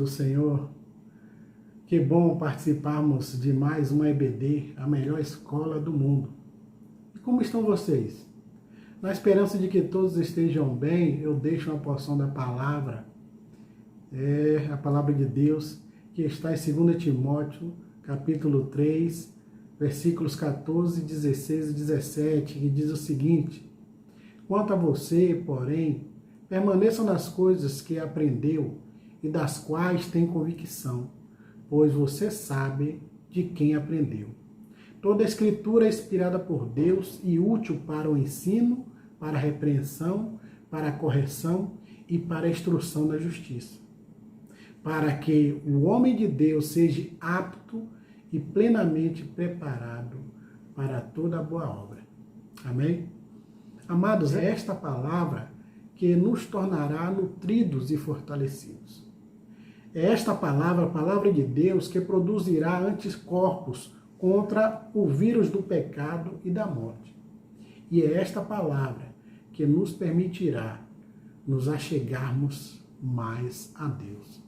do Senhor. Que bom participarmos de mais uma EBD, a melhor escola do mundo. E como estão vocês? Na esperança de que todos estejam bem, eu deixo uma porção da palavra, a palavra de Deus, que está em 2 Timóteo, capítulo 3, versículos 14, 16 e 17, que diz o seguinte: quanto a você, porém, permaneça nas coisas que aprendeu e das quais tem convicção, pois você sabe de quem aprendeu. Toda a Escritura é inspirada por Deus e útil para o ensino, para a repreensão, para a correção e para a instrução da justiça, para que o homem de Deus seja apto e plenamente preparado para toda boa obra. Amém? Amados, é esta palavra que nos tornará nutridos e fortalecidos. É esta palavra, a palavra de Deus, que produzirá anticorpos contra o vírus do pecado e da morte. E é esta palavra que nos permitirá nos achegarmos mais a Deus.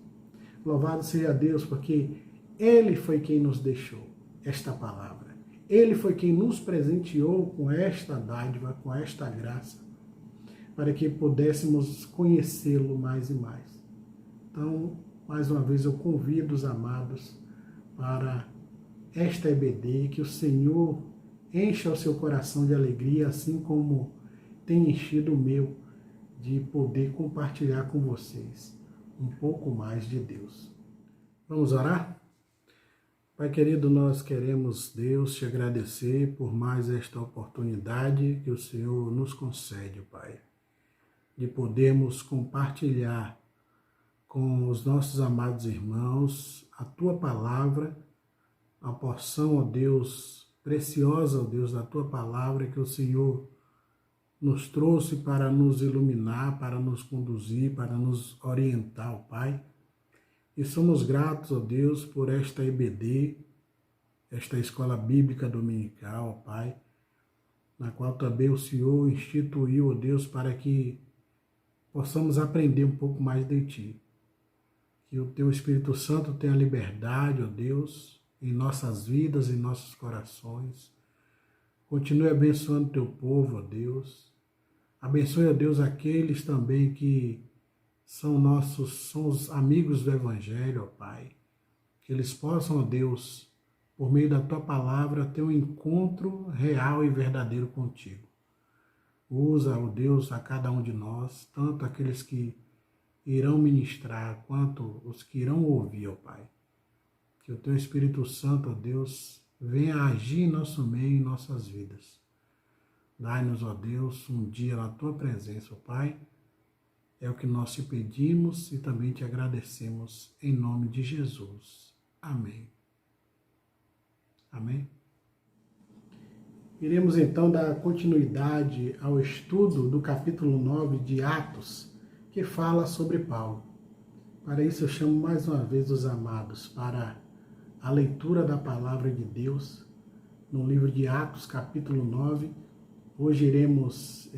Louvado seja Deus, porque Ele foi quem nos deixou esta palavra. Ele foi quem nos presenteou com esta dádiva, com esta graça, para que pudéssemos conhecê-lo mais e mais. Então, mais uma vez, eu convido os amados para esta EBD, que o Senhor encha o seu coração de alegria, assim como tem enchido o meu, de poder compartilhar com vocês um pouco mais de Deus. Vamos orar? Pai querido, nós queremos, Deus, te agradecer por mais esta oportunidade que o Senhor nos concede, Pai, de podermos compartilhar com os nossos amados irmãos a Tua palavra, a porção, ó Deus, preciosa, ó Deus, da Tua palavra que o Senhor nos trouxe para nos iluminar, para nos conduzir, para nos orientar, ó Pai. E somos gratos, ó Deus, por esta EBD, esta Escola Bíblica Dominical, ó Pai, na qual também o Senhor instituiu, ó Deus, para que possamos aprender um pouco mais de Ti. Que o Teu Espírito Santo tenha liberdade, ó Deus, em nossas vidas, em nossos corações. Continue abençoando o Teu povo, ó Deus. Abençoe, ó Deus, aqueles também que são os amigos do Evangelho, ó Pai. Que eles possam, ó Deus, por meio da Tua palavra, ter um encontro real e verdadeiro contigo. Usa, ó Deus, a cada um de nós, tanto aqueles que irão ministrar, quanto os que irão ouvir, ó Pai. Que o Teu Espírito Santo, ó Deus, venha agir em nosso meio, em nossas vidas. Dai-nos, ó Deus, um dia na Tua presença, ó Pai. É o que nós te pedimos e também te agradecemos em nome de Jesus. Amém. Amém. Iremos então dar continuidade ao estudo do capítulo 9 de Atos, que fala sobre Paulo. Para isso eu chamo mais uma vez os amados para a leitura da palavra de Deus no livro de Atos, capítulo 9. Hoje iremos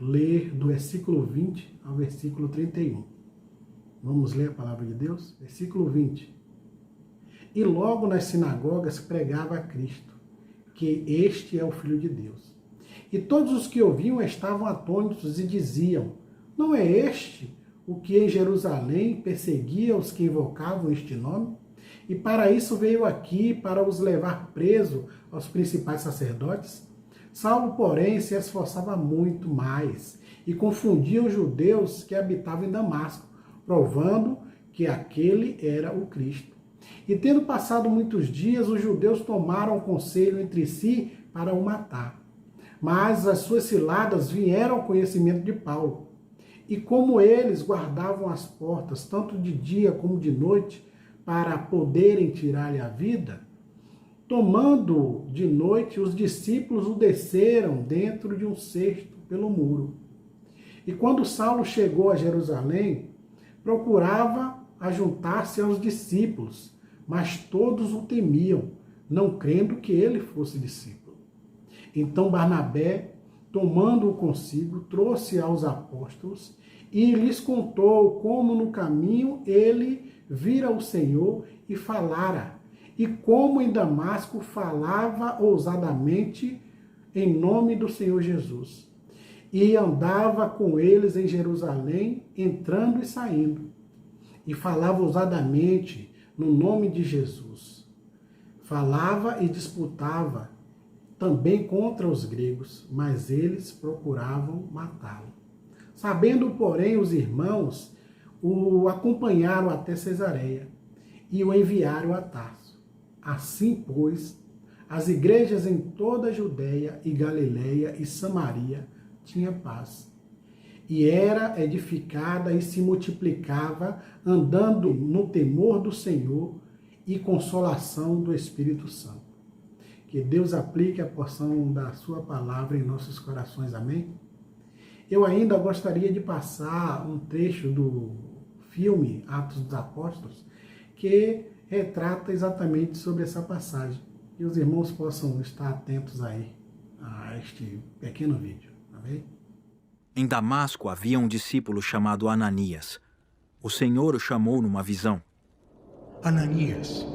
ler do versículo 20 ao versículo 31. Vamos ler a palavra de Deus? Versículo 20. E logo nas sinagogas pregava a Cristo, que este é o Filho de Deus. E todos os que ouviam estavam atônitos e diziam: não é este o que em Jerusalém perseguia os que invocavam este nome? E para isso veio aqui, para os levar preso aos principais sacerdotes? Saulo, porém, se esforçava muito mais e confundia os judeus que habitavam em Damasco, provando que aquele era o Cristo. E tendo passado muitos dias, os judeus tomaram conselho entre si para o matar. Mas as suas ciladas vieram ao conhecimento de Paulo. E como eles guardavam as portas, tanto de dia como de noite, para poderem tirar-lhe a vida, tomando de noite, os discípulos o desceram dentro de um cesto pelo muro. E quando Saulo chegou a Jerusalém, procurava ajuntar-se aos discípulos, mas todos o temiam, não crendo que ele fosse discípulo. Então Barnabé, tomando-o consigo, trouxe aos apóstolos e lhes contou como no caminho ele vira o Senhor e falara, e como em Damasco falava ousadamente em nome do Senhor Jesus. E andava com eles em Jerusalém, entrando e saindo, e falava ousadamente no nome de Jesus. Falava e disputava também contra os gregos, mas eles procuravam matá-lo. Sabendo, porém, os irmãos, o acompanharam até Cesareia e o enviaram a Tarso. Assim, pois, as igrejas em toda a Judéia e Galiléia e Samaria tinham paz. E era edificada e se multiplicava, andando no temor do Senhor e consolação do Espírito Santo. Que Deus aplique a porção da sua palavra em nossos corações, amém? Eu ainda gostaria de passar um trecho do filme Atos dos Apóstolos, que retrata exatamente sobre essa passagem. Que os irmãos possam estar atentos aí a este pequeno vídeo, amém? Em Damasco havia um discípulo chamado Ananias. O Senhor o chamou numa visão. Ananias.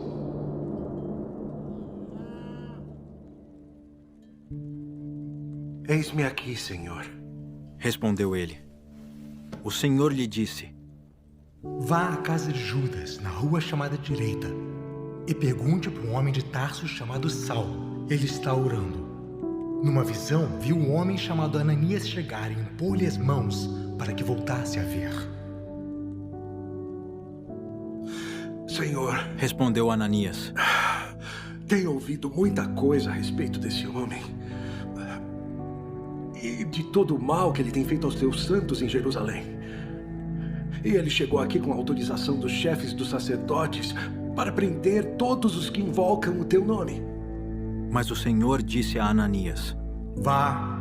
Eis-me aqui, Senhor. Respondeu ele. O Senhor lhe disse: Vá à casa de Judas, na rua chamada Direita, e pergunte para um homem de Tarso chamado Saulo. Ele está orando. Numa visão, viu um homem chamado Ananias chegar e impor-lhe as mãos para que voltasse a ver. Senhor, respondeu Ananias, tenho ouvido muita coisa a respeito desse homem e de todo o mal que ele tem feito aos teus santos em Jerusalém. E ele chegou aqui com a autorização dos chefes dos sacerdotes para prender todos os que invocam o teu nome. Mas o Senhor disse a Ananias: Vá,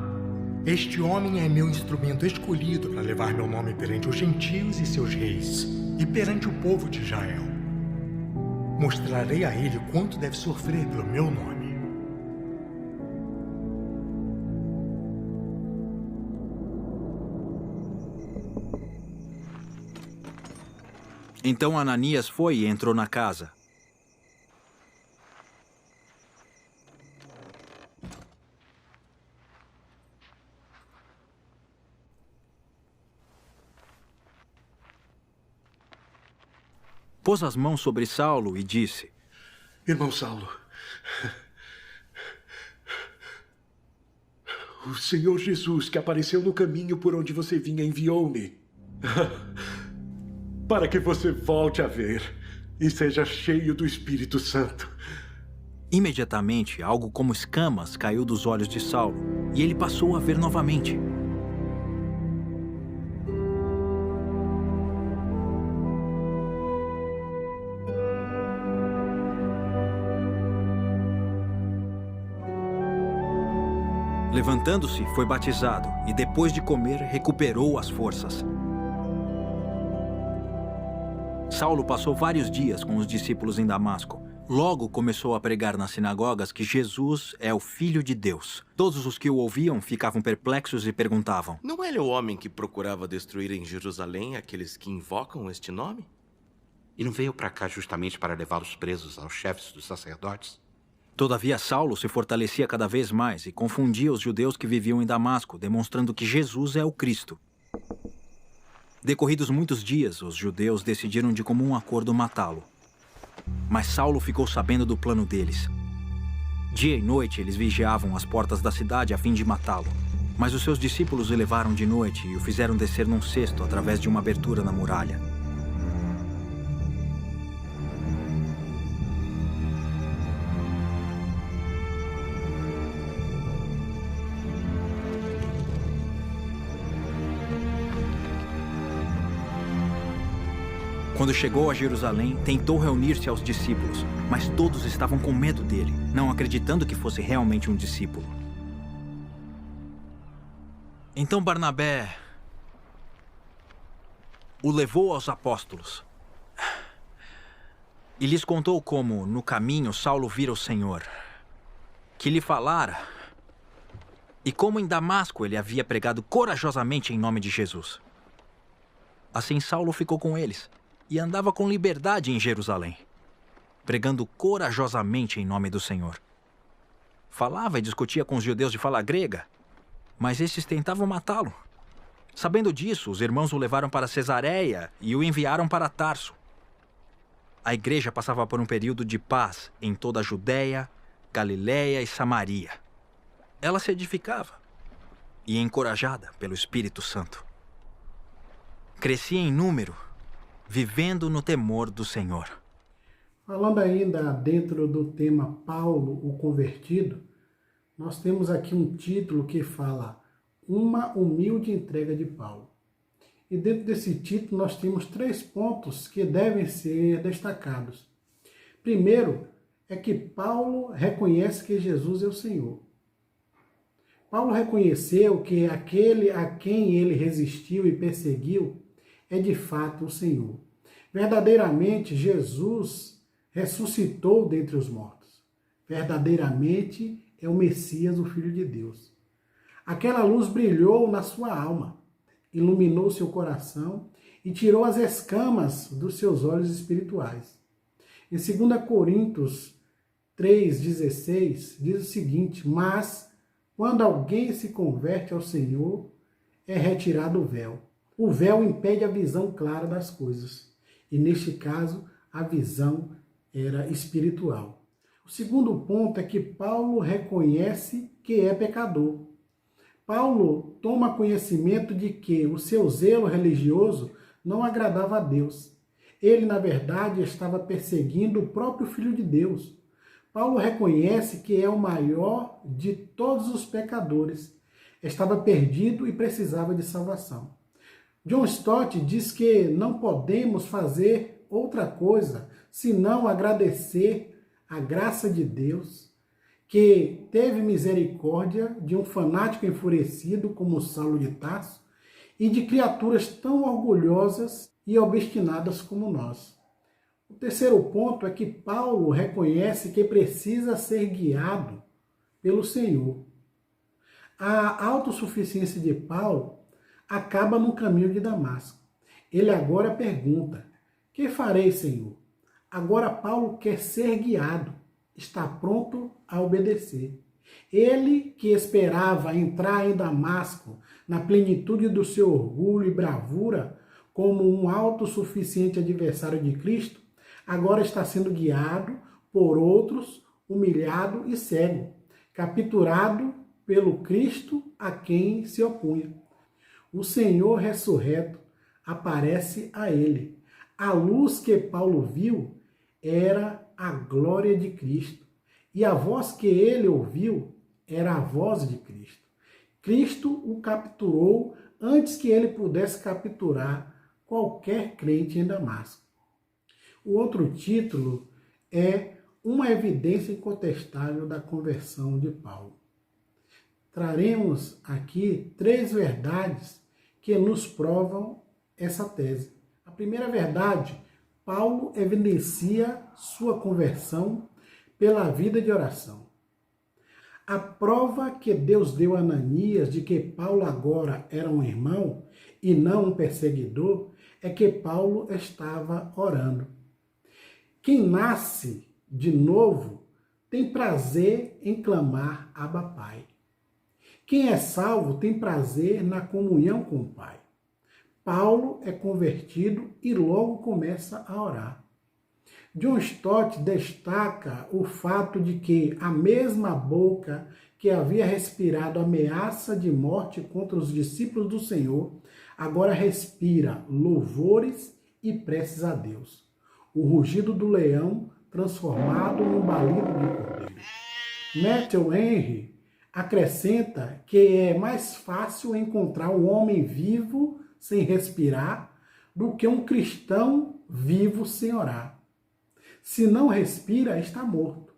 este homem é meu instrumento escolhido para levar meu nome perante os gentios e seus reis, e perante o povo de Israel. Mostrarei a ele quanto deve sofrer pelo meu nome. Então Ananias foi e entrou na casa. Pôs as mãos sobre Saulo e disse: Irmão Saulo, o Senhor Jesus, que apareceu no caminho por onde você vinha, enviou-me para que você volte a ver e seja cheio do Espírito Santo. Imediatamente, algo como escamas caiu dos olhos de Saulo, e ele passou a ver novamente. Levantando-se, foi batizado, e depois de comer, recuperou as forças. Saulo passou vários dias com os discípulos em Damasco. Logo começou a pregar nas sinagogas que Jesus é o Filho de Deus. Todos os que o ouviam ficavam perplexos e perguntavam: Não é ele o homem que procurava destruir em Jerusalém aqueles que invocam este nome? E não veio para cá justamente para levá-los presos aos chefes dos sacerdotes? Todavia, Saulo se fortalecia cada vez mais e confundia os judeus que viviam em Damasco, demonstrando que Jesus é o Cristo. Decorridos muitos dias, os judeus decidiram de comum acordo matá-lo. Mas Saulo ficou sabendo do plano deles. Dia e noite, eles vigiavam as portas da cidade a fim de matá-lo. Mas os seus discípulos o levaram de noite e o fizeram descer num cesto através de uma abertura na muralha. Quando chegou a Jerusalém, tentou reunir-se aos discípulos, mas todos estavam com medo dele, não acreditando que fosse realmente um discípulo. Então Barnabé o levou aos apóstolos e lhes contou como, no caminho, Saulo vira o Senhor, que lhe falara, e como em Damasco ele havia pregado corajosamente em nome de Jesus. Assim Saulo ficou com eles. e andava com liberdade em Jerusalém, pregando corajosamente em nome do Senhor. Falava e discutia com os judeus de fala grega, mas estes tentavam matá-lo. Sabendo disso, os irmãos o levaram para Cesareia e o enviaram para Tarso. A igreja passava por um período de paz em toda a Judéia, Galiléia e Samaria. Ela se edificava e, encorajada pelo Espírito Santo, crescia em número, vivendo no temor do Senhor. Falando ainda dentro do tema Paulo, o convertido, nós temos aqui um título que fala Uma humilde entrega de Paulo. E dentro desse título nós temos 3 pontos que devem ser destacados. Primeiro é que Paulo reconhece que Jesus é o Senhor. Paulo reconheceu que aquele a quem ele resistiu e perseguiu é de fato o Senhor. Verdadeiramente, Jesus ressuscitou dentre os mortos. Verdadeiramente é o Messias, o Filho de Deus. Aquela luz brilhou na sua alma, iluminou seu coração e tirou as escamas dos seus olhos espirituais. Em 2 Coríntios 3,16 diz o seguinte: mas quando alguém se converte ao Senhor, é retirado o véu. O véu impede a visão clara das coisas. E neste caso, a visão era espiritual. O segundo ponto é que Paulo reconhece que é pecador. Paulo toma conhecimento de que o seu zelo religioso não agradava a Deus. Ele, na verdade, estava perseguindo o próprio Filho de Deus. Paulo reconhece que é o maior de todos os pecadores. Estava perdido e precisava de salvação. John Stott diz que não podemos fazer outra coisa senão agradecer a graça de Deus, que teve misericórdia de um fanático enfurecido como Saulo de Tarso e de criaturas tão orgulhosas e obstinadas como nós. O terceiro ponto é que Paulo reconhece que precisa ser guiado pelo Senhor. A autossuficiência de Paulo acaba no caminho de Damasco. Ele agora pergunta: que farei, Senhor? Agora Paulo quer ser guiado, está pronto a obedecer. Ele que esperava entrar em Damasco na plenitude do seu orgulho e bravura como um autossuficiente adversário de Cristo, agora está sendo guiado por outros, humilhado e cego, capturado pelo Cristo a quem se opunha. O Senhor ressurreto aparece a ele. A luz que Paulo viu era a glória de Cristo, e a voz que ele ouviu era a voz de Cristo. Cristo o capturou antes que ele pudesse capturar qualquer crente em Damasco. O outro título é Uma evidência incontestável da conversão de Paulo. Traremos aqui 3 verdades que nos provam essa tese. A primeira verdade: Paulo evidencia sua conversão pela vida de oração. A prova que Deus deu a Ananias de que Paulo agora era um irmão e não um perseguidor é que Paulo estava orando. Quem nasce de novo tem prazer em clamar Abba Pai. Quem é salvo tem prazer na comunhão com o Pai. Paulo é convertido e logo começa a orar. John Stott destaca o fato de que a mesma boca que havia respirado ameaça de morte contra os discípulos do Senhor, agora respira louvores e preces a Deus. O rugido do leão transformado num balido de cordeiro. Matthew Henry acrescenta que é mais fácil encontrar um homem vivo sem respirar do que um cristão vivo sem orar. Se não respira, está morto.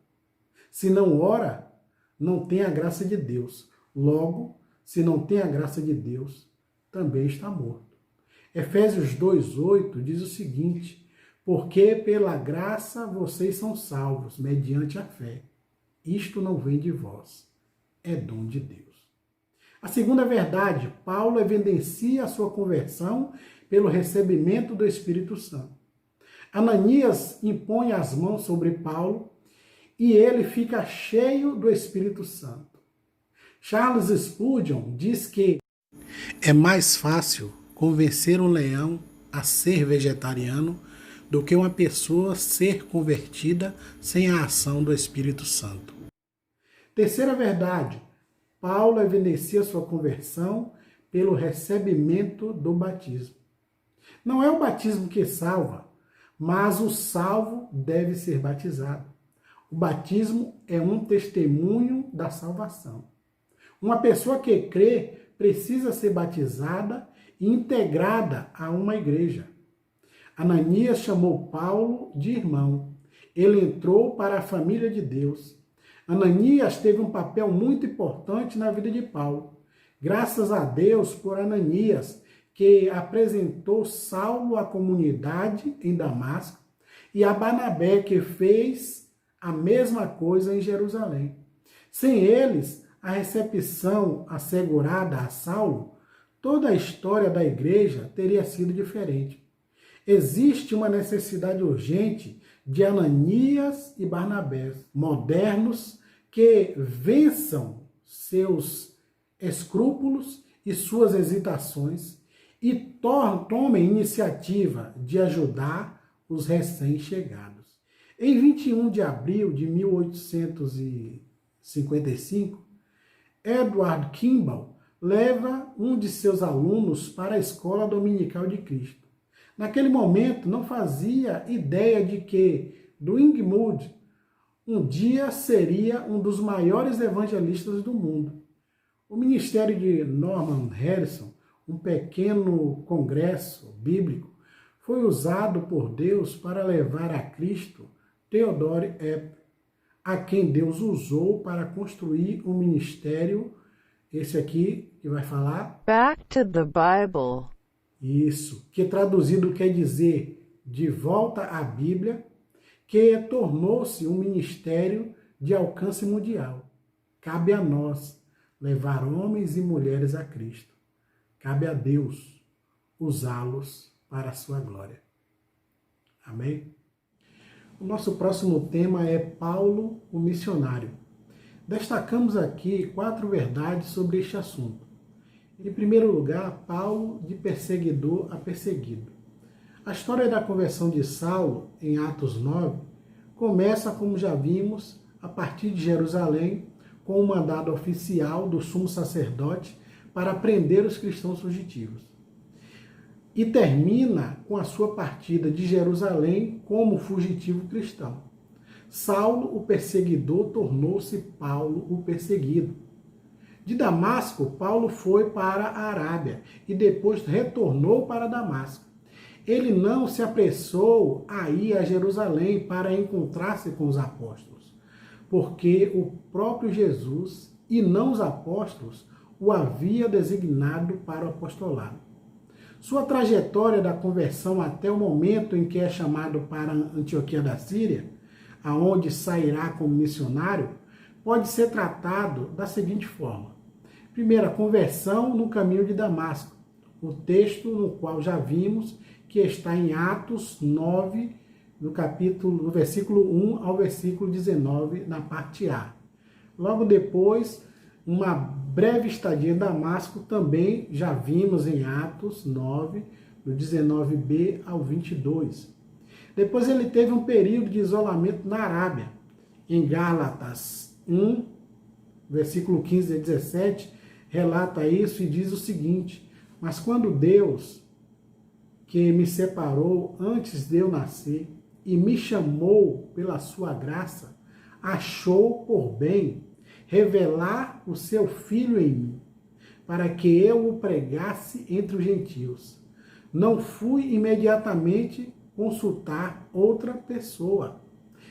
Se não ora, não tem a graça de Deus. Logo, se não tem a graça de Deus, também está morto. Efésios 2:8 diz o seguinte: porque pela graça vocês são salvos, mediante a fé. Isto não vem de vós, é dom de Deus. A segunda verdade: Paulo evidencia a sua conversão pelo recebimento do Espírito Santo. Ananias impõe as mãos sobre Paulo e ele fica cheio do Espírito Santo. Charles Spurgeon diz que é mais fácil convencer um leão a ser vegetariano do que uma pessoa ser convertida sem a ação do Espírito Santo. Terceira verdade, Paulo evidencia sua conversão pelo recebimento do batismo. Não é o batismo que salva, mas o salvo deve ser batizado. O batismo é um testemunho da salvação. Uma pessoa que crê precisa ser batizada e integrada a uma igreja. Ananias chamou Paulo de irmão. Ele entrou para a família de Deus. Ananias teve um papel muito importante na vida de Paulo. Graças a Deus por Ananias, que apresentou Saulo à comunidade em Damasco, e a Barnabé, que fez a mesma coisa em Jerusalém. Sem eles, a recepção assegurada a Saulo, toda a história da igreja teria sido diferente. Existe uma necessidade urgente de Ananias e Barnabé, modernos, que vençam seus escrúpulos e suas hesitações e tomem iniciativa de ajudar os recém-chegados. Em 21 de abril de 1855, Edward Kimball leva um de seus alunos para a Escola Dominical de Cristo. Naquele momento, não fazia ideia de que Dwight Moody um dia seria um dos maiores evangelistas do mundo. O ministério de Norman Harrison, um pequeno congresso bíblico, foi usado por Deus para levar a Cristo Theodore Epp, a quem Deus usou para construir um ministério, esse aqui que vai falar Back to the Bible. Isso, que traduzido quer dizer de volta à Bíblia, que tornou-se um ministério de alcance mundial. Cabe a nós levar homens e mulheres a Cristo. Cabe a Deus usá-los para a sua glória. Amém? O nosso próximo tema é Paulo, o missionário. Destacamos aqui 4 verdades sobre este assunto. Em primeiro lugar, Paulo de perseguidor a perseguido. A história da conversão de Saulo, em Atos 9, começa, como já vimos, a partir de Jerusalém, com o mandado oficial do sumo sacerdote para prender os cristãos fugitivos. E termina com a sua partida de Jerusalém como fugitivo cristão. Saulo, o perseguidor, tornou-se Paulo, o perseguido. De Damasco, Paulo foi para a Arábia e depois retornou para Damasco. Ele não se apressou a ir a Jerusalém para encontrar-se com os apóstolos, porque o próprio Jesus, e não os apóstolos, o havia designado para o apostolado. Sua trajetória da conversão até o momento em que é chamado para Antioquia da Síria, aonde sairá como missionário, pode ser tratado da seguinte forma. Primeiro, a conversão no caminho de Damasco, o texto no qual já vimos que está em Atos 9, no versículo 1 ao versículo 19, na parte A. Logo depois, uma breve estadia em Damasco, também já vimos em Atos 9, do 19b ao 22. Depois ele teve um período de isolamento na Arábia. Em Gálatas 1, versículo 15 a 17, relata isso e diz o seguinte: mas quando Deus, que me separou antes de eu nascer e me chamou pela sua graça, achou por bem revelar o seu Filho em mim, para que eu o pregasse entre os gentios. Não fui imediatamente consultar outra pessoa,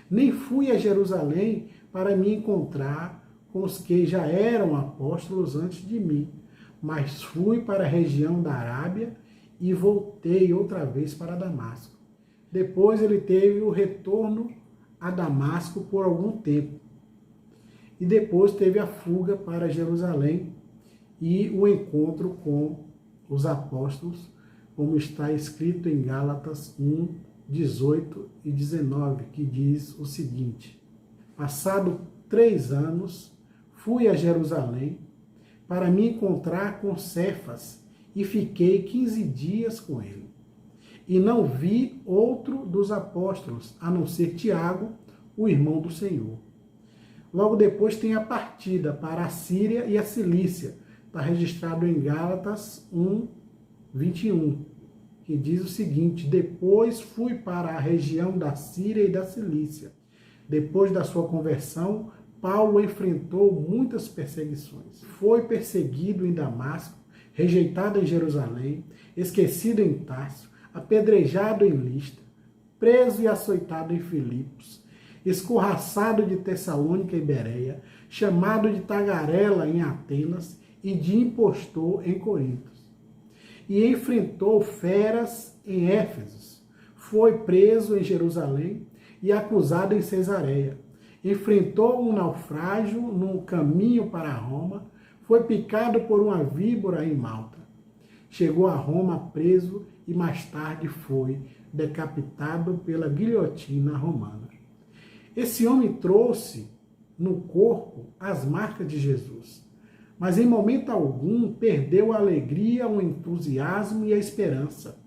nem fui a Jerusalém para me encontrar com os que já eram apóstolos antes de mim, mas fui para a região da Arábia e voltei outra vez para Damasco. Depois ele teve o retorno a Damasco por algum tempo. E depois teve a fuga para Jerusalém e o encontro com os apóstolos, como está escrito em Gálatas 1, 18 e 19, que diz o seguinte: Passado 3 anos, fui a Jerusalém para me encontrar com Cefas e fiquei 15 dias com ele. E não vi outro dos apóstolos, a não ser Tiago, o irmão do Senhor. Logo depois tem a partida para a Síria e a Cilícia. Está registrado em Gálatas 1, 21, que diz o seguinte: Depois fui para a região da Síria e da Cilícia. Depois da sua conversão, Paulo enfrentou muitas perseguições. Foi perseguido em Damasco, rejeitado em Jerusalém, esquecido em Tarso, apedrejado em Listra, preso e açoitado em Filipos, escorraçado de Tessalônica e Bereia, chamado de tagarela em Atenas e de impostor em Corinto. E enfrentou feras em Éfeso. Foi preso em Jerusalém e acusado em Cesareia. Enfrentou um naufrágio no caminho para Roma. Foi picado por uma víbora em Malta. Chegou a Roma preso e mais tarde foi decapitado pela guilhotina romana. Esse homem trouxe no corpo as marcas de Jesus, mas em momento algum perdeu a alegria, o entusiasmo e a esperança.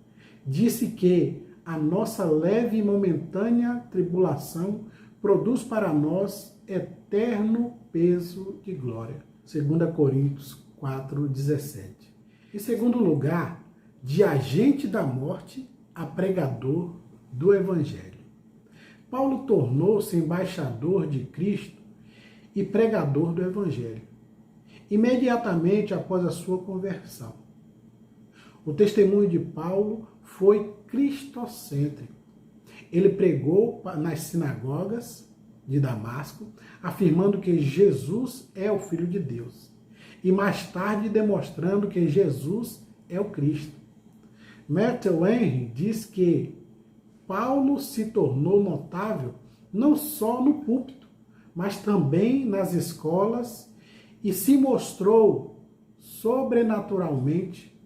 Disse que a nossa leve e momentânea tribulação produz para nós eterno peso de glória. 2 Coríntios 4:17. Em segundo lugar, de agente da morte a pregador do Evangelho. Paulo tornou-se embaixador de Cristo e pregador do Evangelho, imediatamente após a sua conversão. O testemunho de Paulo foi cristocêntrico. Ele pregou nas sinagogas de Damasco, afirmando que Jesus é o Filho de Deus, e mais tarde demonstrando que Jesus é o Cristo. Matthew Henry diz que Paulo se tornou notável não só no púlpito, mas também nas escolas e se mostrou sobrenaturalmente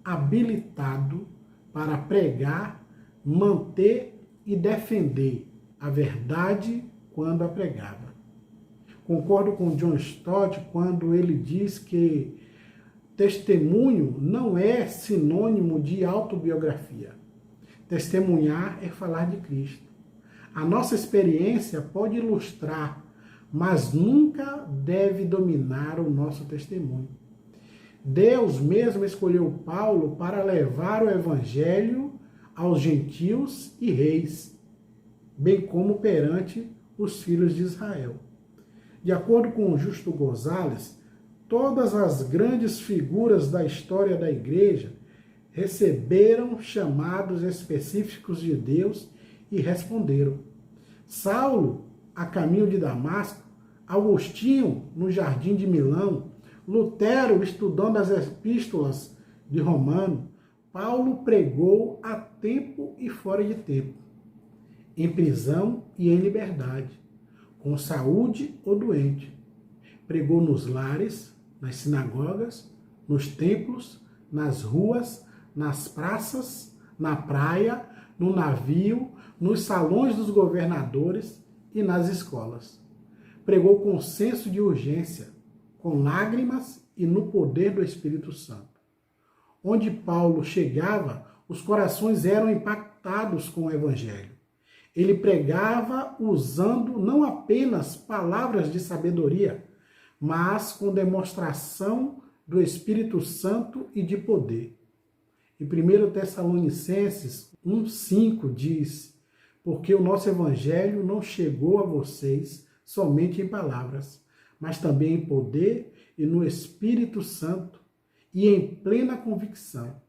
habilitado para pregar, manter e defender a verdade quando a pregava. Concordo com John Stott quando ele diz que testemunho não é sinônimo de autobiografia. Testemunhar é falar de Cristo. A nossa experiência pode ilustrar, mas nunca deve dominar o nosso testemunho. Deus mesmo escolheu Paulo para levar o evangelho aos gentios e reis, bem como perante os filhos de Israel. De acordo com Justo Gonzalez, todas as grandes figuras da história da igreja receberam chamados específicos de Deus e responderam. Saulo, a caminho de Damasco, Agostinho, no jardim de Milão, Lutero, estudando as epístolas de Romano, Paulo pregou a tempo e fora de tempo, em prisão e em liberdade, com saúde ou doente. Pregou nos lares, nas sinagogas, nos templos, nas ruas, nas praças, na praia, no navio, nos salões dos governadores e nas escolas. Pregou com senso de urgência, com lágrimas e no poder do Espírito Santo. Onde Paulo chegava, os corações eram impactados com o Evangelho. Ele pregava usando não apenas palavras de sabedoria, mas com demonstração do Espírito Santo e de poder. Em 1 Tessalonicenses 1,5 diz: porque o nosso Evangelho não chegou a vocês somente em palavras, mas também em poder e no Espírito Santo e em plena convicção.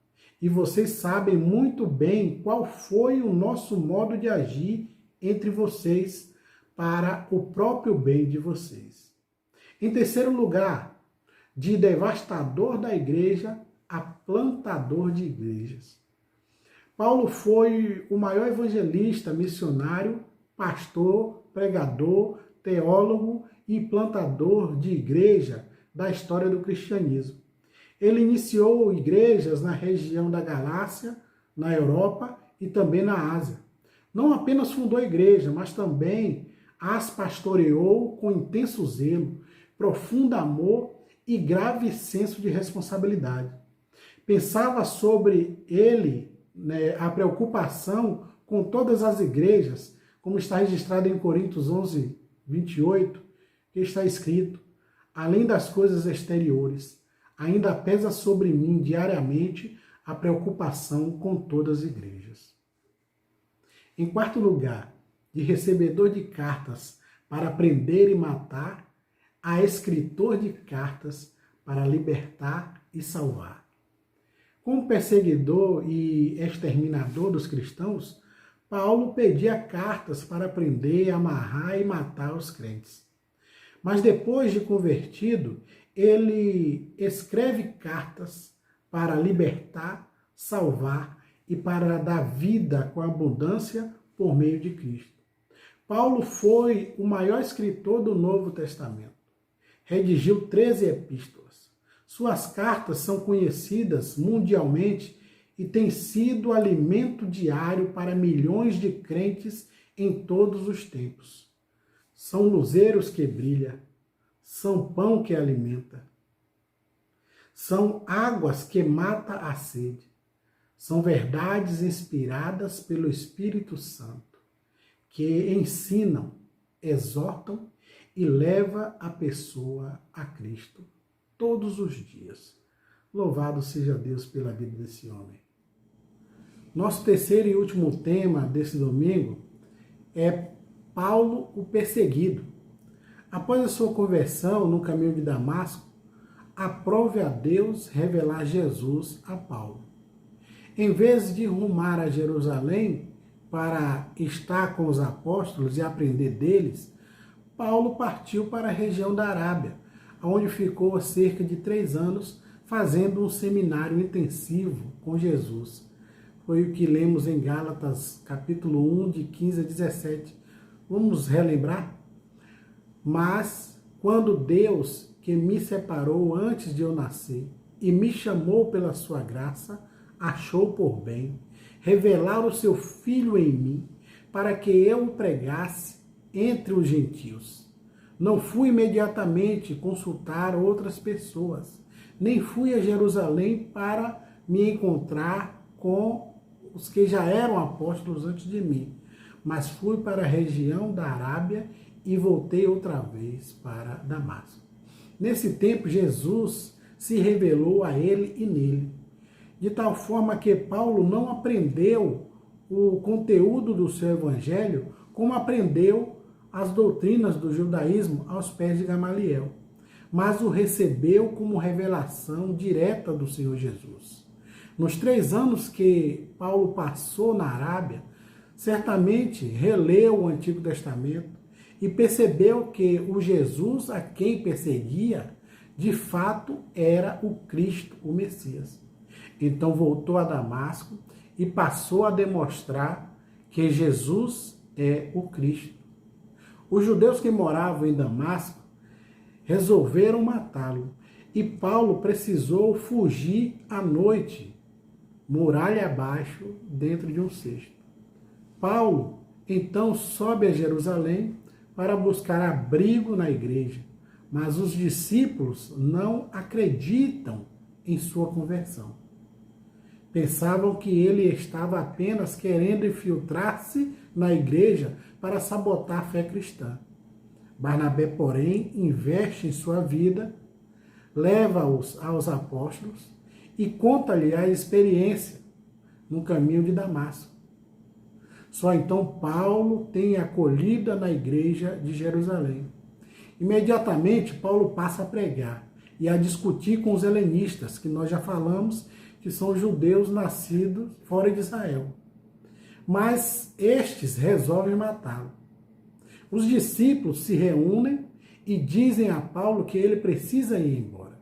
E vocês sabem muito bem qual foi o nosso modo de agir entre vocês para o próprio bem de vocês. Em terceiro lugar, de devastador da igreja a plantador de igrejas. Paulo foi o maior evangelista, missionário, pastor, pregador, teólogo e plantador de igreja da história do cristianismo. Ele iniciou igrejas na região da Galácia, na Europa e também na Ásia. Não apenas fundou a igreja, mas também as pastoreou com intenso zelo, profundo amor e grave senso de responsabilidade. Pensava sobre ele, a preocupação com todas as igrejas, como está registrado em Coríntios 11, 28, que está escrito: além das coisas exteriores, ainda pesa sobre mim diariamente a preocupação com todas as igrejas. Em quarto lugar, de recebedor de cartas para prender e matar, a escritor de cartas para libertar e salvar. Como perseguidor e exterminador dos cristãos, Paulo pedia cartas para prender, amarrar e matar os crentes. Mas depois de convertido, ele escreve cartas para libertar, salvar e para dar vida com abundância por meio de Cristo. Paulo foi o maior escritor do Novo Testamento. Redigiu 13 epístolas. Suas cartas são conhecidas mundialmente e têm sido alimento diário para milhões de crentes em todos os tempos. São luzeiros que brilham, são pão que alimenta, são águas que matam a sede, são verdades inspiradas pelo Espírito Santo, que ensinam, exortam e levam a pessoa a Cristo todos os dias. Louvado seja Deus pela vida desse homem. Nosso terceiro e último tema desse domingo é Paulo, o perseguido. Após a sua conversão no caminho de Damasco, aprove a Deus revelar Jesus a Paulo. Em vez de rumar a Jerusalém para estar com os apóstolos e aprender deles, Paulo partiu para a região da Arábia, onde ficou há cerca de 3 anos fazendo um seminário intensivo com Jesus. Foi o que lemos em Gálatas, capítulo 1, de 15 a 17. Vamos relembrar? Mas, quando Deus, que me separou antes de eu nascer e me chamou pela sua graça, achou por bem revelar o seu Filho em mim, para que eu o pregasse entre os gentios. Não fui imediatamente consultar outras pessoas, nem fui a Jerusalém para me encontrar com os que já eram apóstolos antes de mim, mas fui para a região da Arábia e voltei outra vez para Damasco. Nesse tempo, Jesus se revelou a ele e nele, de tal forma que Paulo não aprendeu o conteúdo do seu evangelho como aprendeu as doutrinas do judaísmo aos pés de Gamaliel, mas o recebeu como revelação direta do Senhor Jesus. Nos 3 anos que Paulo passou na Arábia, certamente releu o Antigo Testamento e percebeu que o Jesus a quem perseguia, de fato, era o Cristo, o Messias. Então voltou a Damasco e passou a demonstrar que Jesus é o Cristo. Os judeus que moravam em Damasco resolveram matá-lo e Paulo precisou fugir à noite, muralha abaixo, dentro de um cesto. Paulo então sobe a Jerusalém para buscar abrigo na igreja, mas os discípulos não acreditam em sua conversão. Pensavam que ele estava apenas querendo infiltrar-se na igreja para sabotar a fé cristã. Barnabé, porém, investe em sua vida, leva-os aos apóstolos e conta-lhe a experiência no caminho de Damasco. Só então Paulo tem acolhida na igreja de Jerusalém. Imediatamente, Paulo passa a pregar e a discutir com os helenistas, que nós já falamos que são judeus nascidos fora de Israel. Mas estes resolvem matá-lo. Os discípulos se reúnem e dizem a Paulo que ele precisa ir embora.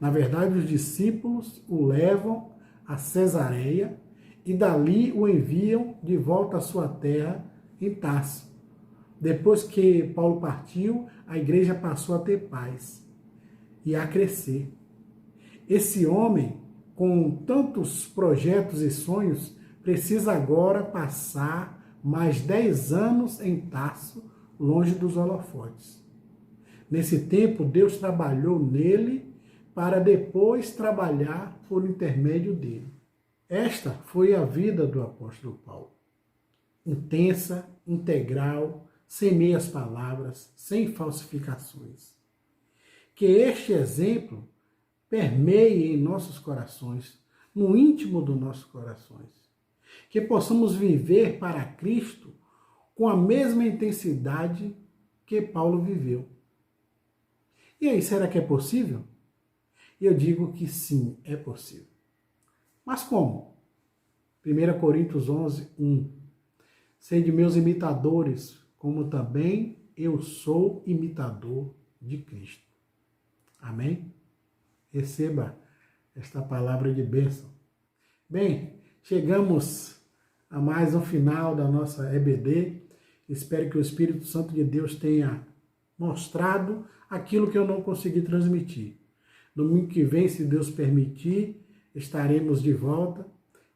Na verdade, os discípulos o levam a Cesareia e dali o enviam de volta à sua terra em Tarso. Depois que Paulo partiu, a igreja passou a ter paz e a crescer. Esse homem, com tantos projetos e sonhos, precisa agora passar mais 10 anos em Tarso, longe dos holofotes. Nesse tempo, Deus trabalhou nele para depois trabalhar por intermédio dele. Esta foi a vida do apóstolo Paulo. Intensa, integral, sem meias palavras, sem falsificações. Que este exemplo permeie em nossos corações, no íntimo dos nossos corações. Que possamos viver para Cristo com a mesma intensidade que Paulo viveu. E aí, será que é possível? Eu digo que sim, é possível. Mas como? 1 Coríntios 11, 1. Sede meus imitadores, como também eu sou imitador de Cristo. Amém? Receba esta palavra de bênção. Bem, chegamos a mais um final da nossa EBD. Espero que o Espírito Santo de Deus tenha mostrado aquilo que eu não consegui transmitir. Domingo que vem, se Deus permitir, estaremos de volta.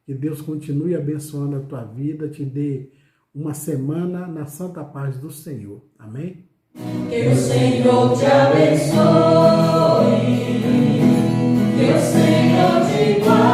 Que Deus continue abençoando a tua vida, te dê uma semana na santa paz do Senhor. Amém? Que o Senhor te abençoe, que o Senhor te guarde.